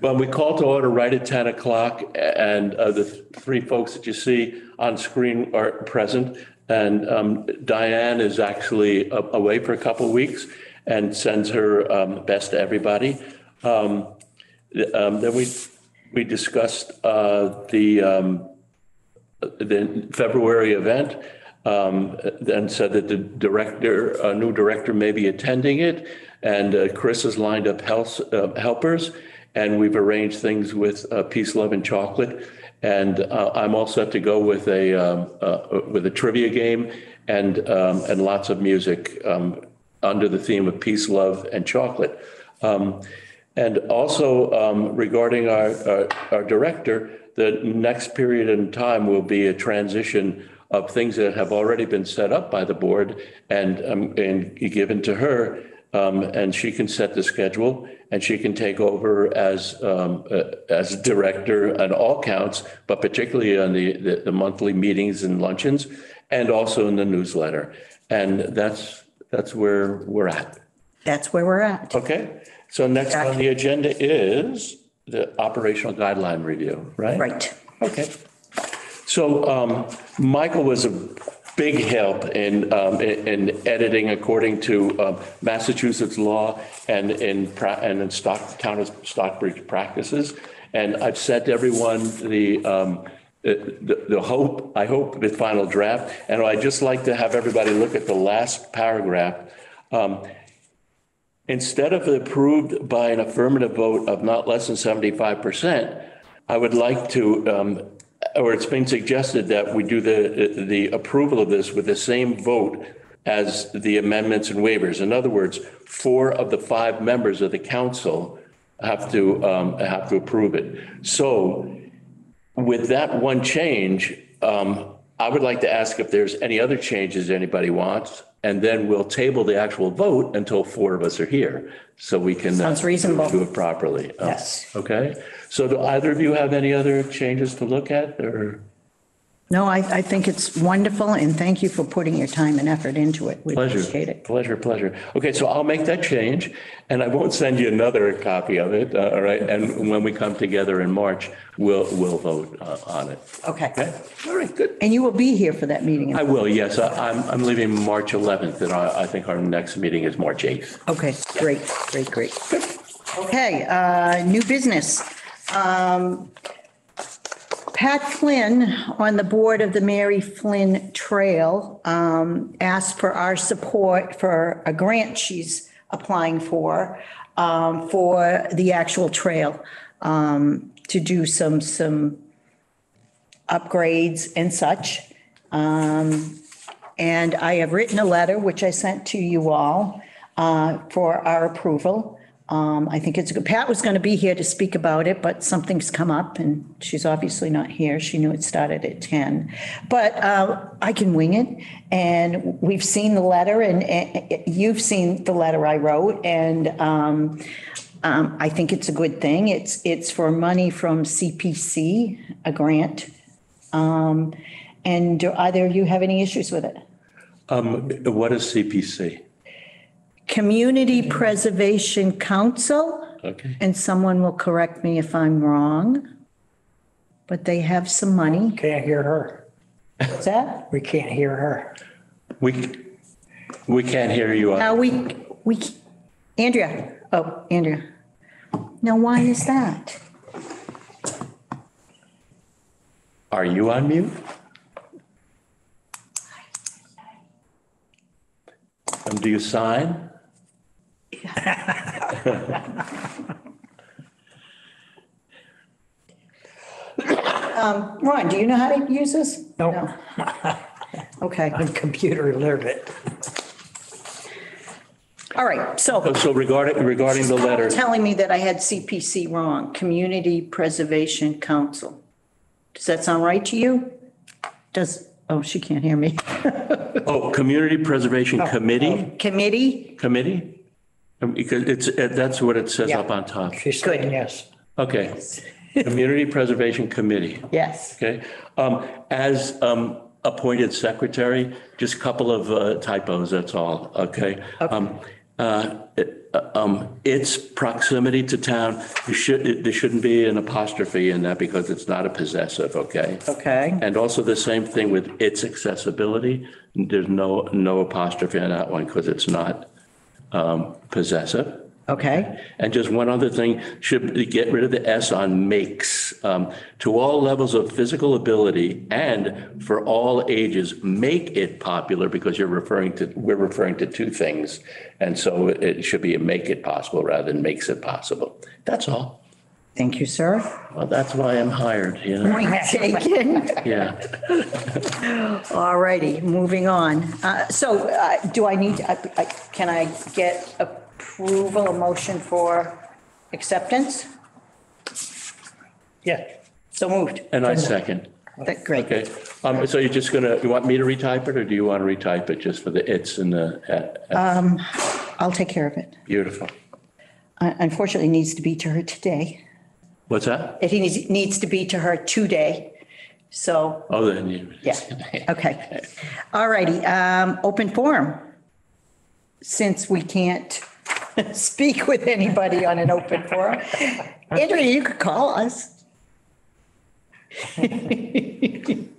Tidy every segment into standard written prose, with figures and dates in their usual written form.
Well, we call to order right at 10 o'clock, and the three folks that you see on screen are present. And Diane is actually away for a couple of weeks and sends her best to everybody. Then we discussed the February event, and said that a new director may be attending it, and Chris has lined up helpers. And we've arranged things with Peace, Love, and Chocolate. And I'm all set to go with a trivia game and lots of music under the theme of Peace, Love, and Chocolate. And also regarding our director, the next period in time will be a transition of things that have already been set up by the board and given to her. And she can set the schedule, and she can take over as director on all counts, but particularly on the monthly meetings and luncheons, and also in the newsletter. And that's where we're at. That's where we're at. Okay. So next on the agenda is the operational guideline review, right? Right. Okay. So Michael was a big help in editing according to Massachusetts law and in town of Stockbridge practices. And I've sent everyone the hope the final draft. And I'd just like to have everybody look at the last paragraph. Instead of approved by an affirmative vote of not less than 75%, I would like to or it's been suggested that we do the approval of this with the same vote as the amendments and waivers. In other words, 4 of the 5 members of the council have to approve it. So with that one change, I would like to ask if there's any other changes anybody wants, and then we'll table the actual vote until 4 of us are here, so we can Sounds reasonable. do it properly. Yes. Okay. So do either of you have any other changes to look at, or? No, I think it's wonderful, and thank you for putting your time and effort into it. We appreciate it. Pleasure. Okay, so I'll make that change, and I won't send you another copy of it, all right? And when we come together in March, we'll vote on it. Okay. Okay? All right, good. And you will be here for that meeting? I will, yes. I'm leaving March 11th, and I think our next meeting is March 8th. Okay, great. Okay, new business. Pat Flynn, on the board of the Mary Flynn Trail, asked for our support for a grant she's applying for the actual trail, to do some upgrades and such. And I have written a letter, which I sent to you all, for our approval. I think it's good. Pat was going to be here to speak about it, but something's come up and she's obviously not here. She knew it started at 10, but I can wing it. And we've seen the letter, and you've seen the letter I wrote, and I think it's a good thing. It's for money from CPC, a grant. And do either of you have any issues with it? What is CPC? Community Preservation Council. Okay. And someone will correct me if I'm wrong, but they have some money. Can't hear her. What's that? We can't hear her. We can't hear you. Now Andrea. Oh, Andrea. Now, why is that? Are you on mute? Do you sign? Ron, do you know how to use this? No. Okay. I'm computer literate. All right. So regarding the letter, telling me that I had CPC wrong, Community Preservation Council. Does that sound right to you? Oh, she can't hear me. Community Preservation Committee? Committee? Because that's what it says up on top. She's saying yes. Okay. Community Preservation Committee. Yes. Okay. As appointed secretary, just a couple of typos, that's all. Okay. its proximity to town, there shouldn't be an apostrophe in that because it's not a possessive, okay? Okay. And also the same thing with its accessibility. There's no apostrophe on that one because it's not possessive. Okay. And just one other thing, should get rid of the S on makes. To all levels of physical ability and for all ages, make it popular because we're referring to two things. And so it should be a make it possible rather than makes it possible. That's all. Thank you, sir. Well, that's why I'm hired, you know? Point taken. Yeah. All righty, moving on. Do I need, can I get approval, a motion for acceptance? Yeah. So moved. And I second. Great. Okay. So you want me to retype it or do you want to retype it just for the its and the? I'll take care of it. Beautiful. Unfortunately, it needs to be to her today. What's that? It needs to be to her today. So, Oh, then you. yeah, okay. All righty, open forum. Since we can't speak with anybody on an open forum. Andrea, you could call us. We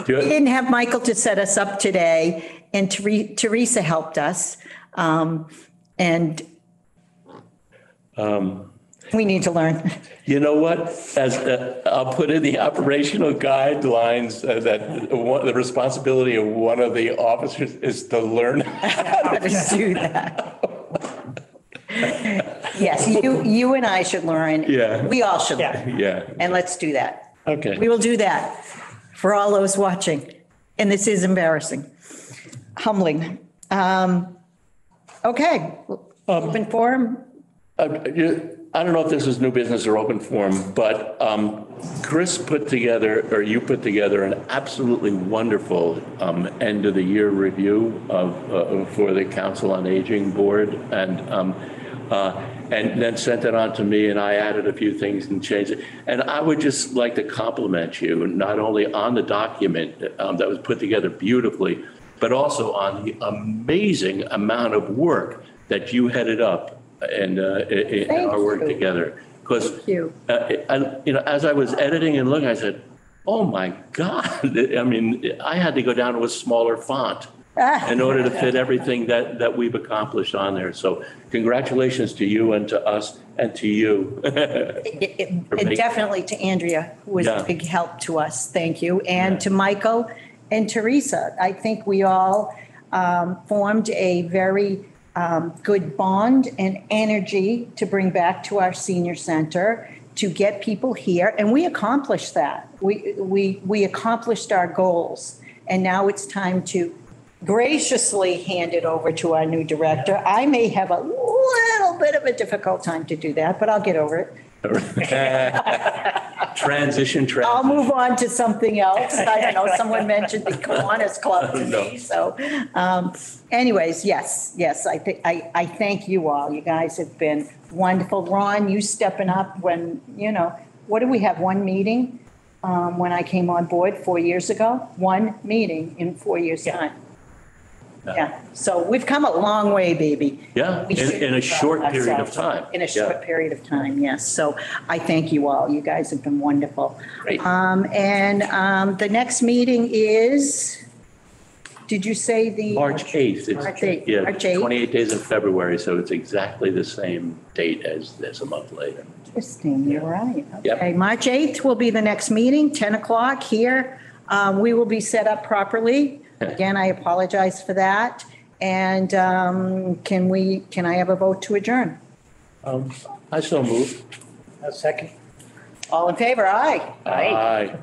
didn't have Michael to set us up today, and Teresa helped us. And we need to learn. You know what? As I'll put in the operational guidelines that the responsibility of one of the officers is to learn How to do that. Yes, you and I should learn. Yeah. We all should learn. Yeah. And let's do that. Okay. We will do that for all those watching. And this is embarrassing, humbling. Okay, open forum. I don't know if this is new business or open forum, but Chris put together, or you put together, an absolutely wonderful end of the year review for the Council on Aging Board, and then sent it on to me, and I added a few things and changed it. And I would just like to compliment you, not only on the document that was put together beautifully, but also on the amazing amount of work that you headed up and in our work together. Because as I was editing and looking, I said, "Oh my God!" I mean, I had to go down to a smaller font in order to fit everything that we've accomplished on there. So, congratulations to you and to us and to you. And definitely to Andrea, who was a Yeah. big help to us. Thank you. And to Michael and Teresa. I think we all formed a very good bond and energy to bring back to our senior center, to get people here. And we accomplished that. We accomplished our goals. And now it's time to graciously hand it over to our new director. I may have a little bit of a difficult time to do that, but I'll get over it. Transition. I'll move on to something else. I don't know, someone mentioned the Kiwanis Club to me, so, anyways, yes, I thank you all. You guys have been wonderful. Ron, you stepping up when, what did we have, one meeting? When I came on board 4 years ago, one meeting in 4 years' time. Yeah, so we've come a long way, baby. Yeah, We should in a be proud short of period of ourselves. time. In a short period of time, yes. So I thank you all. You guys have been wonderful. Great. The next meeting is, did you say the? March 8th. March 8th. Yeah, March 8th. 28 days in February, so it's exactly the same date as this a month later. Interesting, you're right. Yep. Okay, March 8th will be the next meeting, 10 o'clock here. We will be set up properly. Again, I apologize for that. And can I have a vote to adjourn? I so move. A second. All in favor? Aye. Aye.